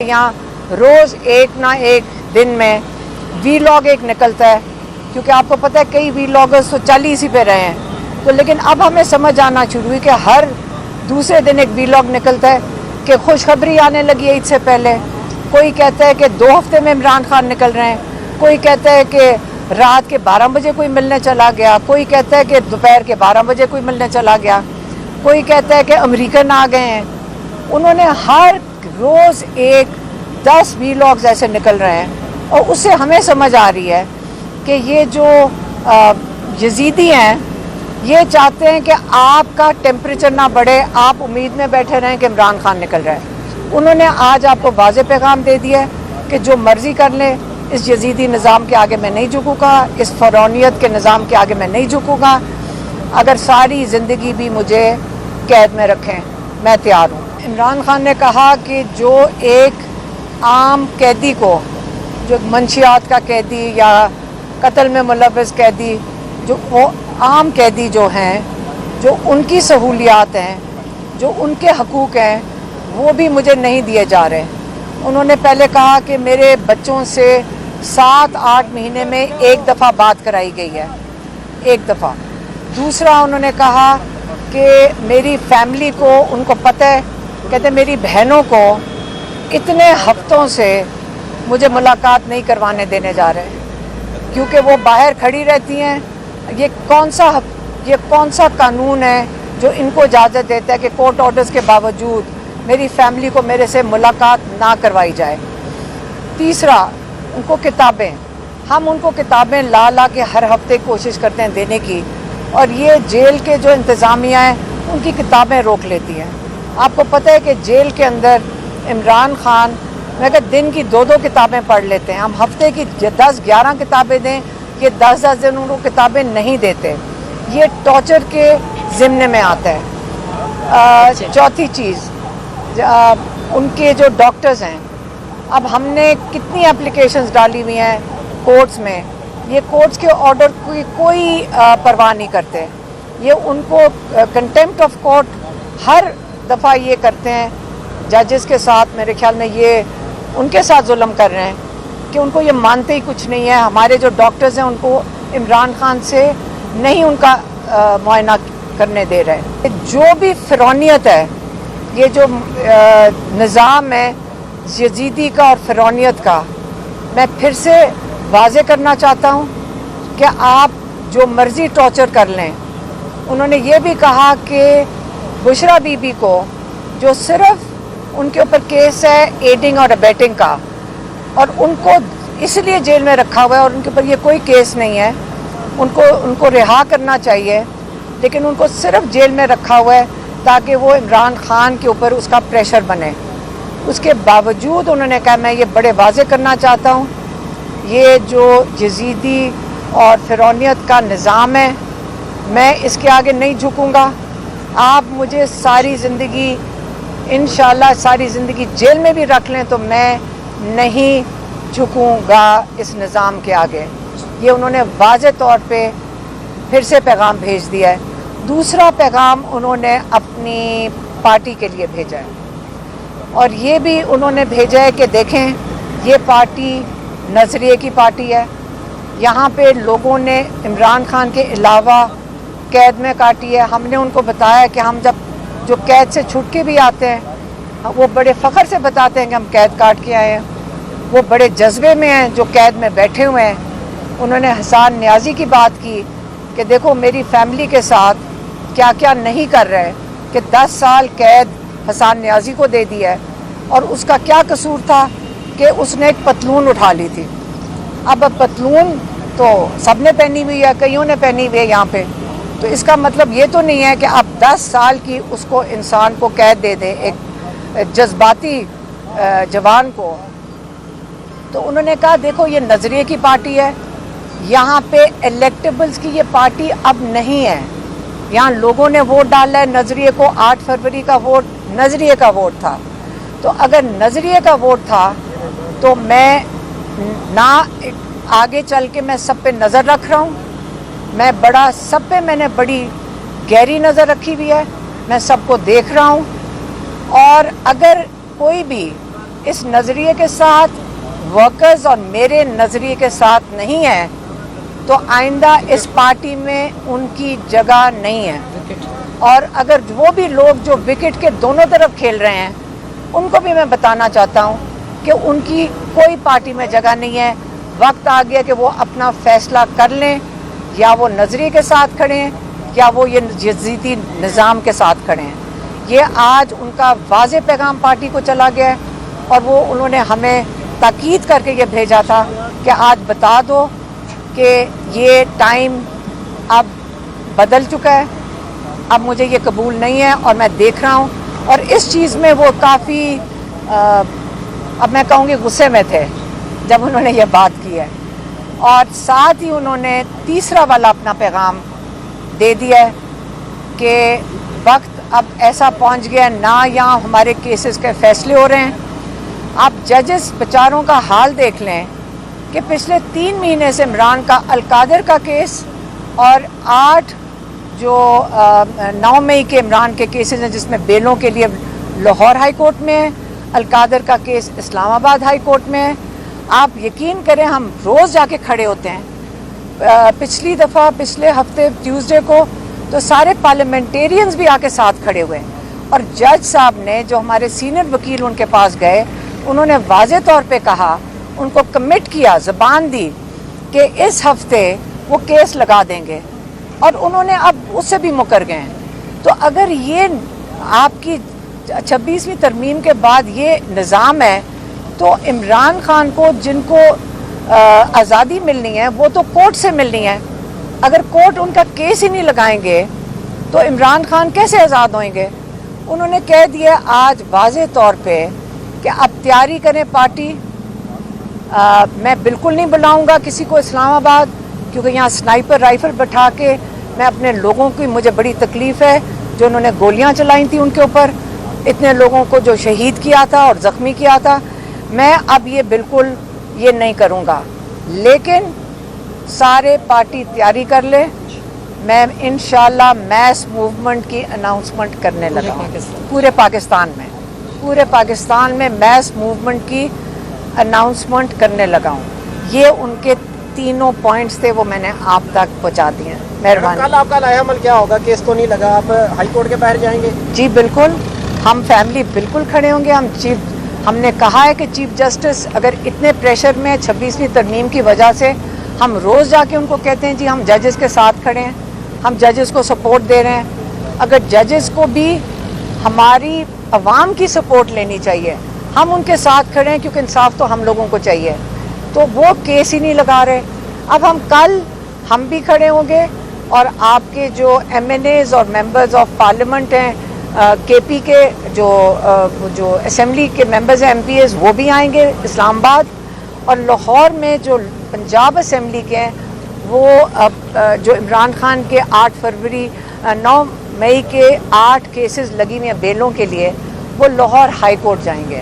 यहाँ रोज़ एक ना एक दिन में वीलॉग एक निकलता है, क्योंकि आपको पता है कई वीलॉगर्स तो चल ही इसी पे रहे हैं। तो लेकिन अब हमें समझ आना शुरू हुई कि हर दूसरे दिन एक वीलॉग निकलता है कि खुशखबरी आने लगी है ईद से पहले। कोई कहता है कि 2 हफ्ते में इमरान खान निकल रहे हैं, कोई कहता है कि रात के 12 बजे कोई मिलने चला गया, कोई कहता है कि दोपहर के 12 बजे कोई मिलने चला गया, कोई कहता है कि अमेरिकन आ गए हैं। उन्होंने हर रोज़ 10 वीलॉग्स ऐसे निकल रहे हैं, और उससे हमें समझ आ रही है कि ये जो यजीदी हैं ये चाहते हैं कि आपका टेम्परेचर ना बढ़े, आप उम्मीद में बैठे रहें कि इमरान खान निकल रहा है। उन्होंने आज आपको वाज़ेह पैगाम दे दिया है कि जो मर्ज़ी कर लें, इस यजीदी निज़ाम के आगे मैं नहीं झुकूँगा, इस फ़रौनियत के निज़ाम के आगे मैं नहीं झुकूँगा। अगर सारी ज़िंदगी भी मुझे कैद में रखें, मैं तैयार हूँ। इमरान खान ने कहा कि जो एक आम कैदी को, जो मंशियात का कैदी या कत्ल में मुलव्वस कैदी, जो वो आम कैदी जो हैं, जो उनकी सहूलियात हैं, जो उनके हकूक़ हैं, वो भी मुझे नहीं दिए जा रहे। उन्होंने पहले कहा कि मेरे बच्चों से 7-8 महीने में एक दफ़ा बात कराई गई है, एक दफ़ा। दूसरा उन्होंने कहा कि मेरी फैमिली को, उनको पता है, कहते मेरी बहनों को इतने हफ्तों से मुझे मुलाकात नहीं करवाने देने जा रहे, क्योंकि वो बाहर खड़ी रहती हैं। ये कौन सा कानून है जो इनको इजाज़त देता है कि कोर्ट ऑर्डर्स के बावजूद मेरी फैमिली को मेरे से मुलाकात ना करवाई जाए। तीसरा, उनको किताबें, हम उनको किताबें ला के हर हफ्ते कोशिश करते हैं देने की, और ये जेल के जो इंतज़ामिया हैं उनकी किताबें रोक लेती हैं। आपको पता है कि जेल के अंदर इमरान खान मगर दिन की 2-2 किताबें पढ़ लेते हैं। हम हफ्ते की 10-11 किताबें दें, ये 10-10 दिन उनको किताबें नहीं देते। ये टॉर्चर के ज़िम्मे में आता है। चौथी चीज़, उनके जो डॉक्टर्स हैं, अब हमने कितनी एप्लीकेशंस डाली हुई हैं कोर्ट्स में, ये कोर्ट्स के ऑर्डर की कोई परवाह नहीं करते। ये उनको कंटेम्प्ट ऑफ कोर्ट हर दफ़ा ये करते हैं जजेस के साथ। मेरे ख्याल में ये उनके साथ जुल्म कर रहे हैं कि उनको ये मानते ही कुछ नहीं है। हमारे जो डॉक्टर्स हैं उनको इमरान खान से नहीं उनका मुआयना करने दे रहे। जो भी फ़िरौनियत है, ये जो निज़ाम है यजीदी का और फ़िरौनियत का, मैं फिर से वाज़ेह करना चाहता हूँ कि आप जो मर्ज़ी टॉर्चर कर लें। उन्होंने ये भी कहा कि बुशरा बीबी को, जो सिर्फ़ उनके ऊपर केस है एडिंग और अबेटिंग का, और उनको इसलिए जेल में रखा हुआ है और उनके ऊपर ये कोई केस नहीं है, उनको रिहा करना चाहिए, लेकिन उनको सिर्फ जेल में रखा हुआ है ताकि वो इमरान खान के ऊपर उसका प्रेशर बने। उसके बावजूद उन्होंने कहा, मैं ये बड़े वाज़ेह करना चाहता हूँ, ये जो यजीदी और फ़िरौनियत का निज़ाम है, मैं इसके आगे नहीं झुकूँगा। आप मुझे सारी ज़िंदगी, इंशाल्लाह सारी ज़िंदगी जेल में भी रख लें तो मैं नहीं झुकूँगा इस निज़ाम के आगे। ये उन्होंने वाज़ेह तौर पे फिर से पैगाम भेज दिया है। दूसरा पैगाम उन्होंने अपनी पार्टी के लिए भेजा है, और ये भी उन्होंने भेजा है कि देखें, ये पार्टी नज़रिए की पार्टी है। यहाँ पे लोगों ने इमरान खान के अलावा कैद में काटी है। हमने उनको बताया कि हम जब जो कैद से छूट के भी आते हैं, वो बड़े फ़ख्र से बताते हैं कि हम कैद काट के आए हैं। वो बड़े जज्बे में हैं जो कैद में बैठे हुए हैं। उन्होंने हसन नियाज़ी की बात की कि देखो मेरी फैमिली के साथ क्या क्या नहीं कर रहे, कि 10 साल कैद हसन नियाज़ी को दे दिया है, और उसका क्या कसूर था कि उसने एक पतलून उठा ली थी। अब पतलून तो सबने पहनी हुई है, कईयों ने पहनी हुई है यहाँ पे, तो इसका मतलब ये तो नहीं है कि आप 10 साल की उसको इंसान को कैद दे दें, एक जज्बाती जवान को। तो उन्होंने कहा देखो ये नज़रिए की पार्टी है, यहाँ पे इलेक्टेबल्स की ये पार्टी अब नहीं है। यहाँ लोगों ने वोट डाला है नज़रिए को, 8 फरवरी का वोट नज़रिए का वोट था। तो अगर नज़रिए का वोट था तो मैं ना आगे चल के मैं सब पे नज़र रख रहा हूँ, मैं बड़ा सब पे मैंने बड़ी गहरी नज़र रखी हुई है, मैं सबको देख रहा हूँ। और अगर कोई भी اس نظریے کے ساتھ ورکرز اور میرے نظریے کے ساتھ نہیں ہے تو آئندہ اس پارٹی میں ان کی جگہ نہیں ہے. اور اگر وہ بھی لوگ جو وکٹ کے دونوں طرف کھیل رہے ہیں ان کو بھی میں بتانا چاہتا ہوں کہ ان کی کوئی پارٹی میں جگہ نہیں ہے. وقت آ گیا کہ وہ اپنا فیصلہ کر لیں, یا وہ نظریے کے ساتھ کھڑے ہیں یا وہ یہ جزیتی نظام کے ساتھ کھڑے ہیں. یہ آج ان کا واضح پیغام پارٹی کو چلا گیا ہے اور وہ انہوں نے ہمیں تاکید کر کے یہ بھیجا تھا کہ آج بتا دو کہ یہ ٹائم اب بدل چکا ہے, اب مجھے یہ قبول نہیں ہے. اور میں دیکھ رہا ہوں, اور اس چیز میں وہ کافی اب میں کہوں گی غصے میں تھے جب انہوں نے یہ بات کی ہے. اور ساتھ ہی انہوں نے تیسرا والا اپنا پیغام دے دیا ہے کہ وقت اب ایسا پہنچ گیا نہ یہاں ہمارے کیسز کے فیصلے ہو رہے ہیں. آپ ججز بیچاروں کا حال دیکھ لیں کہ پچھلے 3 مہینے سے عمران کا القادر کا کیس اور 8 جو 9 مئی کے عمران کے کیسز ہیں جس میں بیلوں کے لیے لاہور ہائی کورٹ میں ہے, القادر کا کیس اسلام آباد ہائی کورٹ میں ہے. آپ یقین کریں ہم روز جا کے کھڑے ہوتے ہیں. پچھلی دفعہ پچھلے ہفتے ٹیوزڈے کو تو سارے پارلیمنٹیرینز بھی آ کے ساتھ کھڑے ہوئے, اور جج صاحب نے جو ہمارے سینئر وکیل ان کے پاس گئے انہوں نے واضح طور پہ کہا, ان کو کمٹ کیا, زبان دی کہ اس ہفتے وہ کیس لگا دیں گے, اور انہوں نے اب اس سے بھی مکر گئے ہیں. تو اگر یہ آپ کی 26ویں ترمیم کے بعد یہ نظام ہے تو عمران خان کو جن کو آزادی ملنی ہے وہ تو کورٹ سے ملنی ہے. اگر کورٹ ان کا کیس ہی نہیں لگائیں گے تو عمران خان کیسے آزاد ہوئیں گے؟ انہوں نے کہہ دیا آج واضح طور پہ کہ اب تیاری کریں پارٹی. میں بالکل نہیں بلاؤں گا کسی کو اسلام آباد, کیونکہ یہاں سنائپر رائفل بٹھا کے میں اپنے لوگوں کی, مجھے بڑی تکلیف ہے جو انہوں نے گولیاں چلائی تھیں ان کے اوپر, اتنے لوگوں کو جو شہید کیا تھا اور زخمی کیا تھا. میں اب یہ بالکل یہ نہیں کروں گا, لیکن سارے پارٹی تیاری کر لے. میں انشاءاللہ میس موومنٹ کی اناؤنسمنٹ کرنے لگا ہوں پورے پاکستان میں میس موومنٹ کی اناؤنسمنٹ کرنے لگا ہوں. یہ ان کے 3 پوائنٹس تھے, وہ میں نے آپ تک پہنچا دیے ہیں. مہربانی. کل آپ کا لایا عمل کیا ہوگا؟ کیس تو نہیں لگا, آپ ہائی کورٹ کے باہر جائیں گے؟ جی بالکل, ہم فیملی بالکل کھڑے ہوں گے. ہم نے کہا ہے کہ چیف جسٹس اگر اتنے پریشر میں 26ویں ترمیم کی وجہ سے, ہم روز جا کے ان کو کہتے ہیں جی ہم ججز کے ساتھ کھڑے ہیں, ہم ججز کو سپورٹ دے رہے ہیں. اگر ججز کو بھی ہماری عوام کی سپورٹ لینی چاہیے, ہم ان کے ساتھ کھڑے ہیں کیونکہ انصاف تو ہم لوگوں کو چاہیے. تو وہ کیس ہی نہیں لگا رہے. اب کل ہم بھی کھڑے ہوں گے, اور آپ کے جو MNAs اور ممبرز آف پارلیمنٹ ہیں KP کے جو اسمبلی کے ممبرز ہیں MPs, وہ بھی آئیں گے اسلام آباد. اور لاہور میں جو پنجاب اسمبلی کے ہیں وہ جو عمران خان کے 9 مئی کے 8 کیسز لگی ہوئی ہیں بیلوں کے لیے, وہ لاہور ہائی کورٹ جائیں گے.